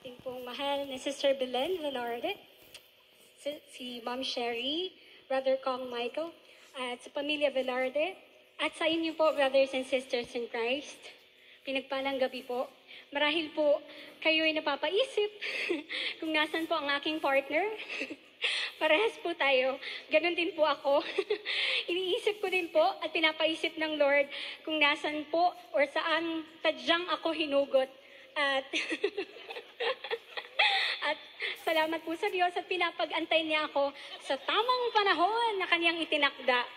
ating pong mahal na Sister Belen Velarde, si Ma'am Sherry, Brother Kong Michael, at sa pamilya Velarde, at sa inyo po, brothers and sisters in Christ. Pinagpalang gabi po. Marahil po kayo'y napapaisip kung nasan po ang aking partner. Parehas po tayo. Ganon din po ako. Iniisip ko din po at pinapaisip ng Lord kung nasan po or saan tadyang ako hinugot. At at salamat po sa Diyos at pinapag-antay niya ako sa tamang panahon na kanyang itinakda.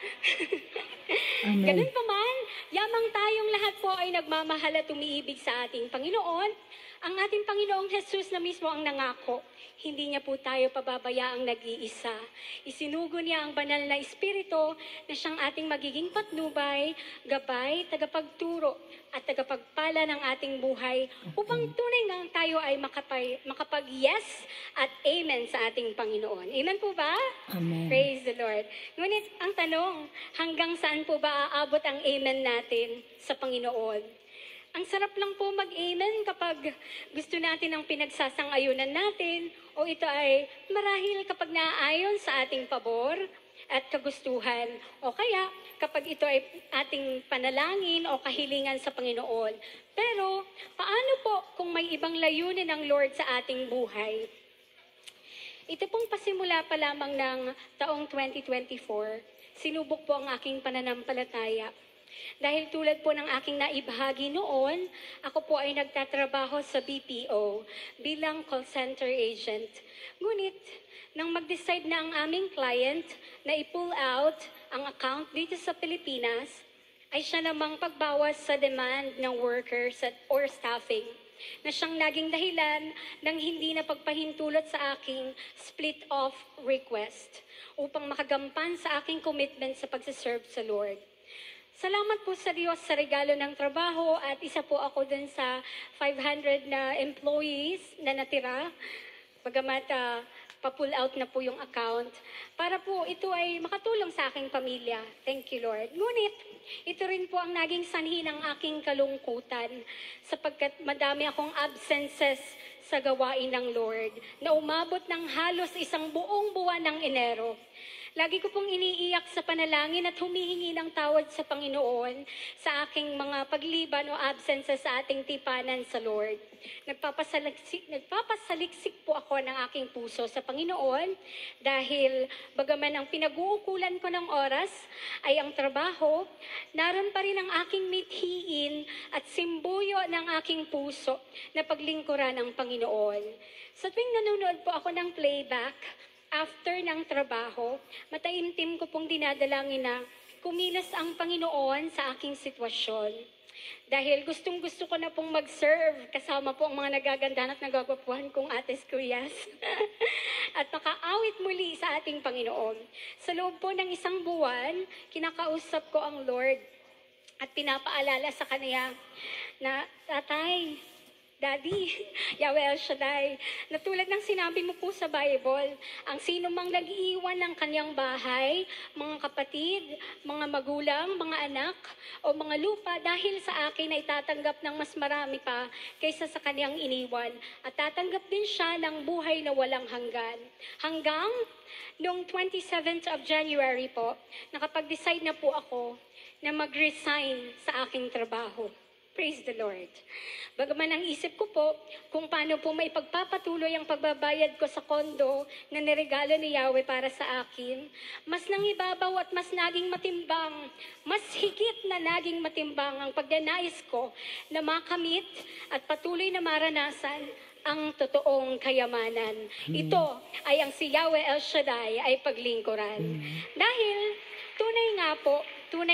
Ganun pa man, yamang tayong lahat po ay nagmamahal at umiibig sa ating Panginoon. Ang ating Panginoong Jesus na mismo ang nangako. Hindi niya po tayo pababayaang nag-iisa. Isinugo niya ang banal na Espiritu na siyang ating magiging patnubay, gabay, tagapagturo at tagapagpala ng ating buhay upang tunay nga tayo ay makapag-yes at amen sa ating Panginoon. Amen po ba? Amen. Praise the Lord. Ngunit ang tanong, hanggang saan po ba aabot ang amen natin sa Panginoon? Ang sarap lang po mag-amen kapag gusto natin ang pinagsasang-ayunan natin o ito ay marahil kapag naaayon sa ating pabor at kagustuhan o kaya kapag ito ay ating panalangin o kahilingan sa Panginoon. Pero paano po kung may ibang layunin ng Lord sa ating buhay? Ito pong pasimula pa lamang ng taong 2024, sinubok po ang aking pananampalataya. Dahil tulad po ng aking naibahagi noon, ako po ay nagtatrabaho sa BPO bilang call center agent. Ngunit, nang mag-decide na ang aming client na i-pull out ang account dito sa Pilipinas, ay siya namang pagbawas sa demand ng workers or staffing na siyang naging dahilan ng hindi na pagpahintulot sa aking split-off request upang makagampan sa aking commitment sa pagsiserve sa Lord. Salamat po sa Diyos sa regalo ng trabaho at isa po ako dun sa 500 na employees na natira. Bagamat pa-pull out na po yung account. Para po ito ay makatulong sa aking pamilya. Thank you, Lord. Ngunit, ito rin po ang naging sanhi ng aking kalungkutan sapagkat madami akong absences sa gawain ng Lord na umabot ng halos isang buong buwan ng Enero. Lagi ko pong iniiyak sa panalangin at humihingi ng tawad sa Panginoon sa aking mga pagliban o absences sa ating tipanan sa Lord. Nagpapasaliksik po ako ng aking puso sa Panginoon dahil bagaman ang pinag-uukulan ko ng oras ay ang trabaho, naroon pa rin ang aking mithiin at simbuyo ng aking puso na paglingkuran ng Panginoon. Sa tuwing nanonood po ako ng playback, after ng trabaho, mataimtim ko pong dinadalangin na kumilos ang Panginoon sa aking sitwasyon. Dahil gustong-gusto ko na pong mag-serve kasama po ang mga nagagandahan at nagagwapuhan kong ates Kurias. At makaawit muli sa ating Panginoon. Sa loob po ng isang buwan, kinakausap ko ang Lord at pinapaalala sa Kanya na, Tatay, Daddy, Yahweh El Shaddai, na tulad ng sinabi mo po sa Bible, ang sino mang nag-iiwan ng kanyang bahay, mga kapatid, mga magulang, mga anak, o mga lupa dahil sa akin ay tatanggap ng mas marami pa kaysa sa kanyang iniwan. At tatanggap din siya ng buhay na walang hanggan. Hanggang noong 27th of January po, nakapag-decide na po ako na mag-resign sa aking trabaho. Praise the Lord. Bagaman ang isip ko po kung paano po maipagpapatuloy ang pagbabayad ko sa kondo na niregalo ni Yahweh para sa akin, mas nangibabaw at mas naging matimbang, mas higit na naging matimbang ang pagnanais ko na makamit at patuloy na maranasan ang totoong kayamanan. Ito ay ang si Yahweh El Shaddai ay paglingkuran. Dahil tunay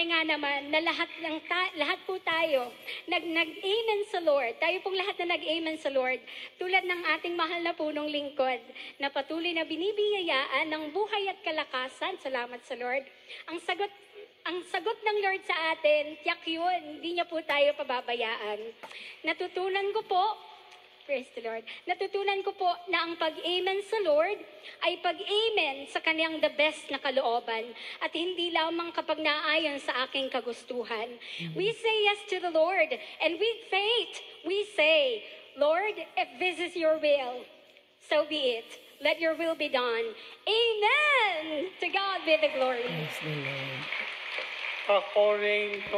nga naman na lahat po tayo nag-amen sa Lord. Tayo pong lahat na nag-amen sa Lord. Tulad ng ating mahal na punong lingkod na patuloy na binibiyayaan ng buhay at kalakasan. Salamat sa Lord. Ang sagot ng Lord sa atin, tiyak yun, hindi niya po tayo pababayaan. Natutunan ko po, praise the Lord, natutunan ko po na ang pag-amen sa Lord ay pag-amen sa Kanyang the best na kalooban at hindi lamang kapag naayon sa aking kagustuhan. We say yes to the Lord and with faith, we say, Lord, if this is your will, so be it. Let your will be done. Amen! To God be the glory. Praise the Lord. According to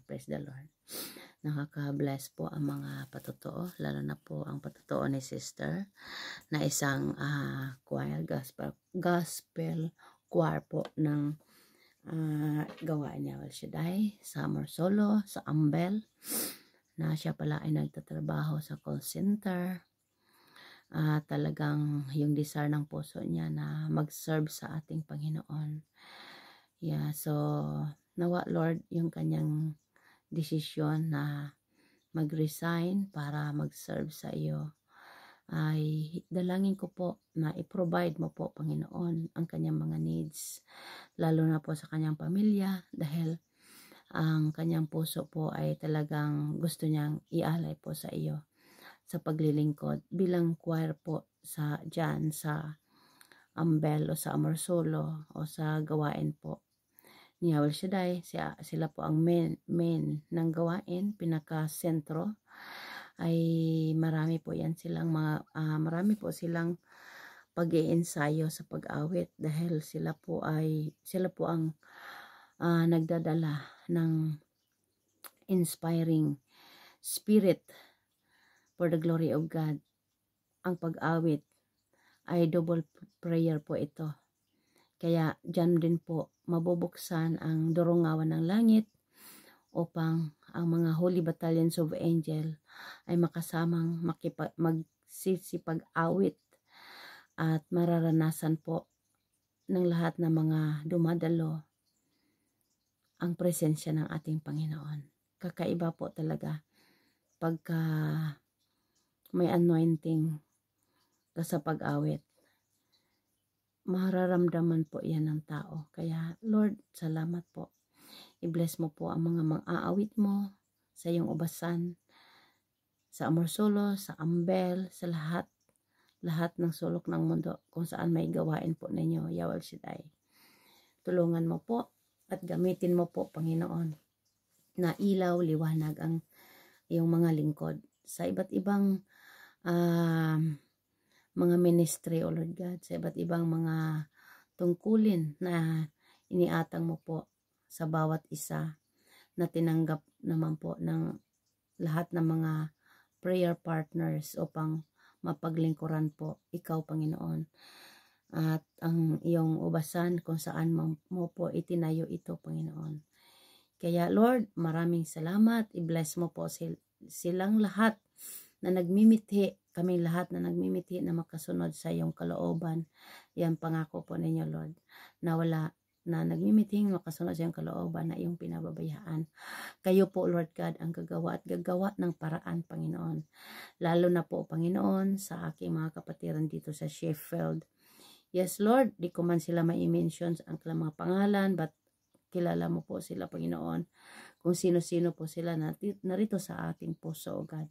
Praise the Lord. Nakaka-bless po ang mga patotoo, lalo na po ang patotoo ni Sister na isang choir, gospel choir po ng gawain niya El Shaddai, Summer Solo, sa Ambel, na siya pala ay nagtatrabaho sa call center. Talagang yung desire ng puso niya na mag-serve sa ating Panginoon. Yeah, so nawa Lord yung kanyang desisyon na mag-resign para mag-serve sa iyo, ay dalangin ko po na i-provide mo po, Panginoon, ang kanyang mga needs, lalo na po sa kanyang pamilya, dahil ang kanyang puso po ay talagang gusto niyang ialay po sa iyo sa paglilingkod bilang choir po sa dyan sa Ambel o sa Amorsolo o sa gawain po ni El Shaddai. Sila po ang main ng gawain, pinaka-sentro. Ay marami po yan silang marami po silang pag-iensayo sa pag-awit, dahil sila po ang nagdadala ng inspiring spirit for the glory of God. Ang pag-awit ay double prayer po ito. Kaya dyan din po mabubuksan ang durungawan ng langit upang ang mga holy battalions of angel ay makasamang magsisipag-awit at mararanasan po ng lahat ng mga dumadalo ang presensya ng ating Panginoon. Kakaiba po talaga pagka may anointing ka sa pag-awit. Mararamdaman po yan ng tao. Kaya Lord, salamat po. I-bless mo po ang mga mang-aawit mo sa iyong ubasan, sa Amorsolo, sa Ambel, sa lahat ng sulok ng mundo kung saan may gawain po ninyo, Yahweh El Shaddai. Tulungan mo po at gamitin mo po, Panginoon, na ilaw, liwanag ang iyong mga lingkod sa iba't ibang mga ministry, O Lord God, sa iba't ibang mga tungkulin na iniatang mo po sa bawat isa, na tinanggap naman po ng lahat ng mga prayer partners upang mapaglingkuran po ikaw, Panginoon, at ang iyong ubasan kung saan mo po itinayo ito, Panginoon. Kaya Lord, maraming salamat. I-bless mo po silang lahat na nagmimithi, kaming lahat na nagmimithi na makasunod sa iyong kalooban. Yan pangako po ninyo, Lord, na nagmimithing makasunod sa iyong kalooban na iyong pinababayaan. Kayo po, Lord God, ang gagawa at gagawa ng paraan, Panginoon. Lalo na po, Panginoon, sa aking mga kapatiran dito sa Sheffield. Yes, Lord, di ko man sila ma-mention ang mga pangalan, but kilala mo po sila, Panginoon, kung sino-sino po sila narito sa ating puso, O God.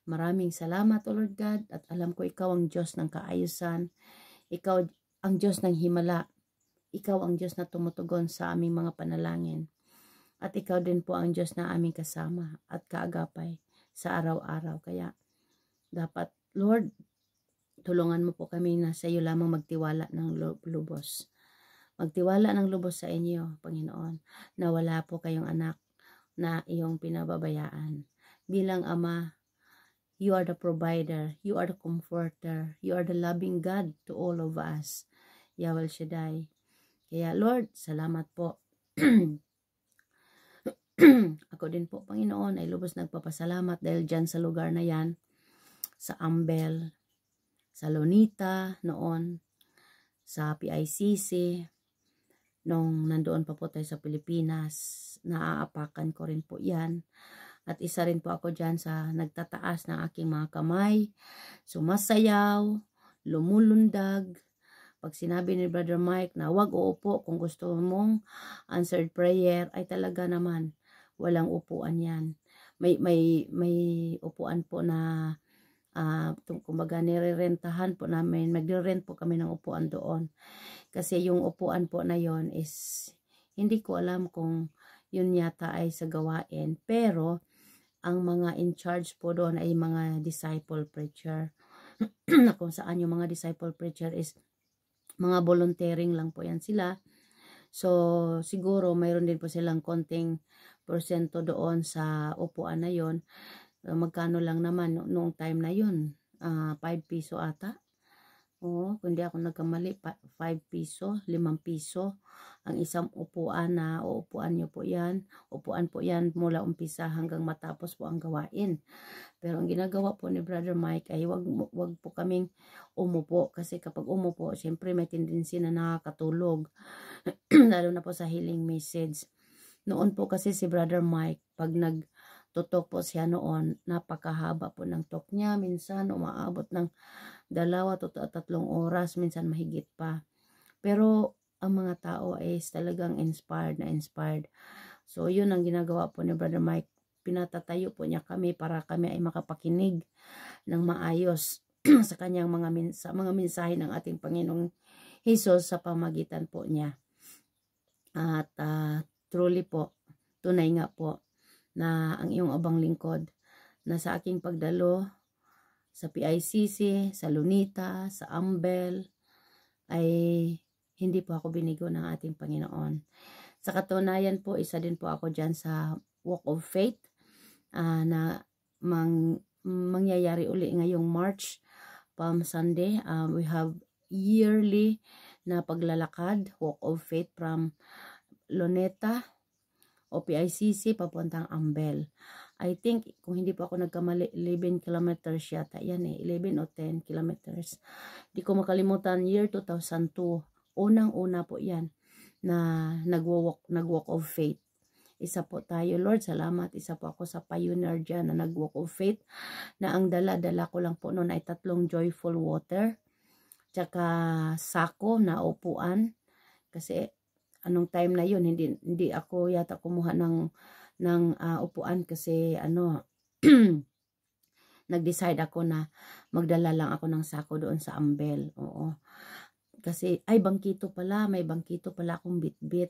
Maraming salamat, O Lord God, at alam ko ikaw ang Diyos ng kaayusan, ikaw ang Diyos ng himala, ikaw ang Diyos na tumutugon sa aming mga panalangin, at ikaw din po ang Diyos na aming kasama at kaagapay sa araw-araw. Kaya dapat, Lord, tulungan mo po kami na sa iyo lamang magtiwala ng lubos. Magtiwala ng lubos sa inyo, Panginoon, na wala po kayong anak na iyong pinababayaan. Bilang Ama, you are the provider, you are the comforter, you are the loving God to all of us, Yahweh El Shaddai. Kaya Lord, salamat po. Ako din po, Panginoon, ay lubos nagpapasalamat dahil dyan sa lugar na yan, sa Ambel, sa Lonita noon, sa PICC, nung nandoon pa po tayo sa Pilipinas, naaapakan ko rin po yan. At isa rin po ako dyan sa nagtataas ng aking mga kamay, sumasayaw, lumulundag. Pag sinabi ni Brother Mike na wag uupo kung gusto mong answered prayer, ay talaga naman walang upuan yan. May upuan po na kumbaga nirerentahan po namin, magre-rent po kami ng upuan doon. Kasi yung upuan po na yon is, hindi ko alam kung yun yata ay sa gawain. Pero, ang mga in charge po doon ay mga disciple preacher. Na kung saan yung mga disciple preacher is mga volunteering lang po yan sila. So, siguro mayroon din po silang konting porsyento doon sa upuan na yon. Magkano lang naman noong time na yon? 5 piso ata. Oo, kung di ako nagkamali, 5 piso, 5 piso ang isang upuan na uupuan nyo po yan. Upuan po yan mula umpisa hanggang matapos po ang gawain. Pero ang ginagawa po ni Brother Mike ay wag po kaming umupo. Kasi kapag umupo, syempre may tendency na nakakatulog. Lalo na po sa healing message. Noon po kasi si Brother Mike, pag nagtutok po siya noon, napakahaba po ng talk niya. Minsan umaabot ng 2 to 3 oras, minsan mahigit pa. Pero ang mga tao ay talagang inspired na inspired. So yun ang ginagawa po ni Brother Mike. Pinatatayo po niya kami para kami ay makapakinig ng maayos sa kanyang mga mensahe ng ating Panginoong Hesus sa pamagitan po niya. At truly po, tunay nga po na ang iyong abang lingkod na sa aking pagdalo sa PICC, sa Lunita, sa Ambel, ay hindi po ako binigo ng ating Panginoon. Sa katunayan po, isa din po ako dyan sa Walk of Faith na mangyayari uli ngayong March, Palm Sunday. We have yearly na paglalakad, Walk of Faith from Luneta o PICC papuntang Ambel. I think, kung hindi po ako nagkamali, 11 kilometers yata. Yan 11 o 10 kilometers. Di ko makalimutan, year 2002. Unang-una po yan na nag-walk of faith. Isa po tayo, Lord, salamat. Isa po ako sa pioneer dyan na nag-walk of faith. Na ang dala-dala ko lang po noon ay 3 joyful water. Tsaka sako na upuan. Kasi anong time na yun, hindi ako yata kumuha ng upuan kasi nag-decide ako na magdala lang ako ng sako doon sa Ambel. Oo. Kasi ay bangkito pala, may bangkito pala akong bitbit.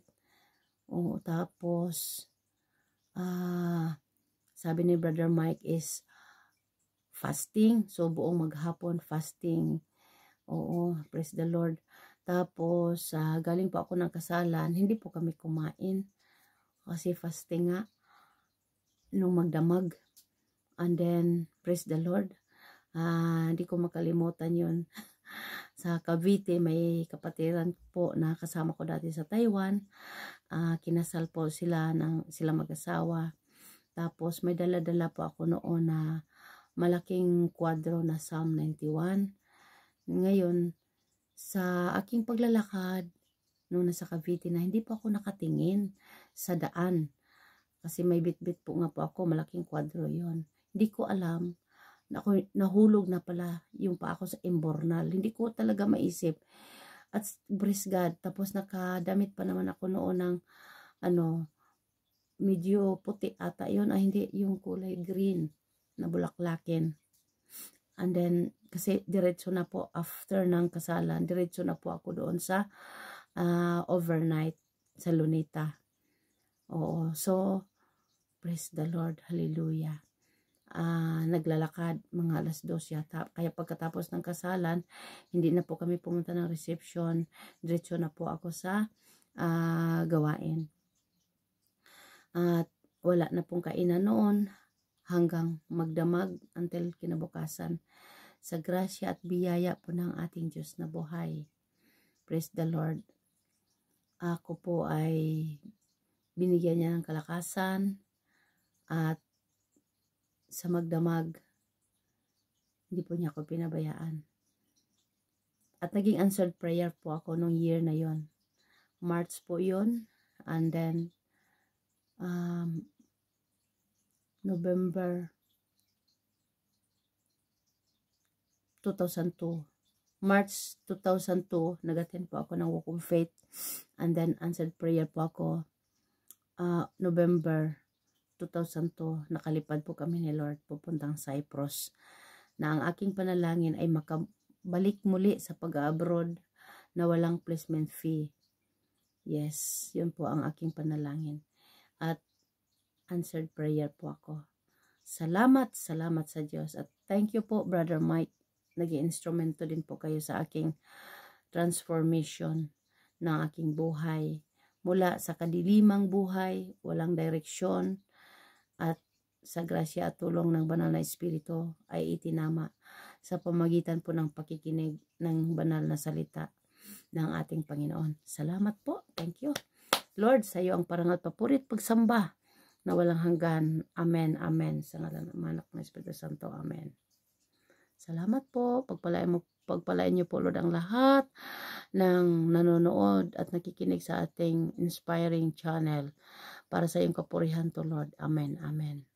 Oo, tapos sabi ni Brother Mike is fasting. So buong maghapon fasting. Oo, praise the Lord. Tapos galing po ako ng kasalan, hindi po kami kumain kasi fasting nga nung magdamag. And then, praise the Lord. Hindi ko makalimutan yun. Sa Cavite, may kapatiran po na kasama ko dati sa Taiwan. Kinasal po sila mag-asawa. Tapos, may dala-dala po ako noon na malaking kwadro na Psalm 91. Ngayon, sa aking paglalakad, nung nasa Cavite na, hindi po ako nakatingin sa daan. Kasi may bitbit po nga po ako, malaking kwadro yon. Hindi ko alam na ako nahulog na pala yung pa ako sa imbornal. Hindi ko talaga maisip. At praise God, tapos nakadamit pa naman ako noon ng medyo puti ata yun. Hindi, yung kulay green na bulaklakin. And then, kasi diretso na po after ng kasalan, diretso na po ako doon sa overnight sa Lunita. Oo, so praise the Lord, hallelujah. Naglalakad mga 2:00 yata. Kaya pagkatapos ng kasalan, hindi na po kami pumunta ng reception. Diretso na po ako sa gawain. At wala na pong kainan noon hanggang magdamag until kinabukasan. Sa grasya at biyaya po ng ating Diyos na buhay. Praise the Lord. Ako po ay binigyan niya ng kalakasan at sa magdamag, hindi po niya ako pinabayaan. At naging answered prayer po ako nung year na yon. March po yon. And then, November 2002. March 2002, nag-attend po ako ng Walk of Faith. And then, answered prayer po ako. November 2002, nakalipad po kami ni Lord pupuntang Cyprus. Na ang aking panalangin ay makabalik muli sa pag-abroad na walang placement fee. Yes, yun po ang aking panalangin. At answered prayer po ako. Salamat sa Diyos. At thank you po, Brother Mike. Nag-instrumento din po kayo sa aking transformation ng aking buhay. Mula sa kadilimang buhay, walang direksyon, at sa grasya at tulong ng banal na Espiritu ay itinama sa pamagitan po ng pakikinig ng banal na salita ng ating Panginoon. Salamat po. Thank you. Lord, sa iyo ang parangal, papurit, pagsamba na walang hanggan. Amen. Amen. Sa ngalan ng Anak ng Espiritu Santo. Amen. Salamat po. Pagpalain niyo po, Lord, ang lahat ng nanonood at nakikinig sa ating inspiring channel para sa iyong kapurihan to, Lord. Amen. Amen.